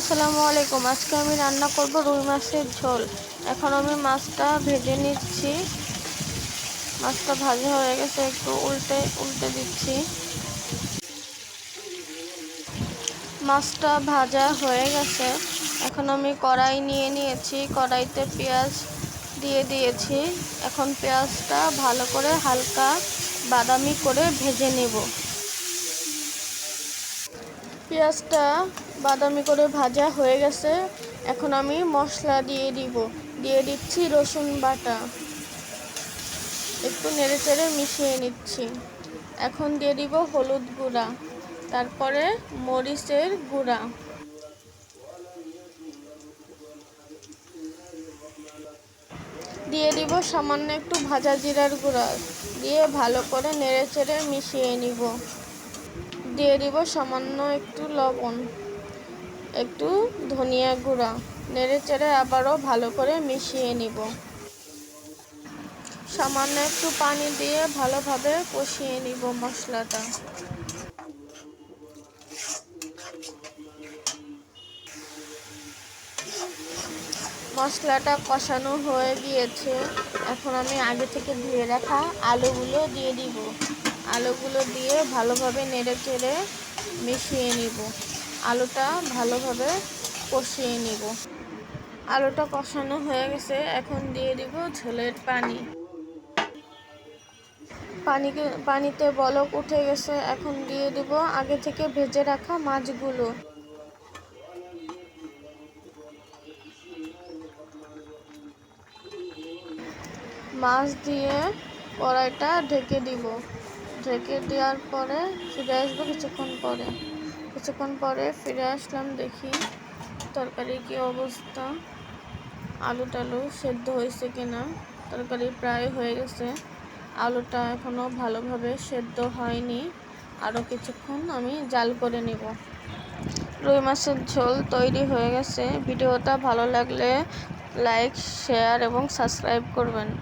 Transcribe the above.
আসসালামু আলাইকুম। আজকে আমি রান্না করব রুই মাছের ঝোল। এখন আমি মাছটা ভেজে নিচ্ছি। মাছটা ভাজা হয়ে গেছে, একটু উল্টে উল্টে দিচ্ছি। মাছটা ভাজা হয়ে গেছে। এখন আমি কড়াই নিয়ে নিয়েছি, কড়াইতে পেঁয়াজ দিয়ে দিয়েছি। এখন পেঁয়াজটা ভালো করে হালকা বাদামি করে ভেজে নেব। পেঁয়াজটা বাদামি করে ভাজা হয়ে গেছে। এখন আমি মশলা দিয়ে দিচ্ছি রসুন বাটা। একটু নেড়েচেড়ে মিশিয়ে নিচ্ছি। এখন দিয়ে দিব হলুদ গুঁড়া, তারপরে মরিচের গুঁড়া, দিয়ে দিব সামান্য একটু ভাজা জিরার গুঁড়া। দিয়ে ভালো করে নেড়েচেড়ে মিশিয়ে নিব। দিয়ে দিব সামান্য একটু লবণ, একটু ধনিয়া গুঁড়া। নেড়েচেড়ে আবারও ভালো করে মিশিয়ে নিব। সামান্য একটু পানি দিয়ে ভালোভাবে কষিয়ে নিব মশলাটা। মশলাটা কষানো হয়ে গিয়েছে। এখন আমি আগে থেকে ধুয়ে রাখা আলুগুলো দিয়ে দিব। আলুগুলো দিয়ে ভালোভাবে নেড়েচেড়ে মিশিয়ে নিব। আলুটা ভালোভাবে কষিয়ে নিব। আলুটা কষানো হয়ে গেছে। এখন দিয়ে দিব ঝোলের পানি। পানিতে বলক উঠে গেছে। এখন দিয়ে দিব আগে থেকে ভেজে রাখা মাছগুলো। মাছ দিয়ে কড়াইটা ঢেকে দিব। ঢেকে দেওয়ার পরে ফিরে আসবো কিছুক্ষণ পরে ফিরে আসলাম। দেখি তরকারির কি অবস্থা, আলু টালু সেদ্ধ হয়েছে কিনা। তরকারি প্রায় হয়ে গেছে, আলুটা এখনো ভালোভাবে সেদ্ধ হয়নি। আরও কিছুক্ষণ আমি জাল করে নেব। রুই মাছের ঝোল তৈরি হয়ে গেছে। ভিডিওটা ভালো লাগলে লাইক, শেয়ার এবং সাবস্ক্রাইব করবেন।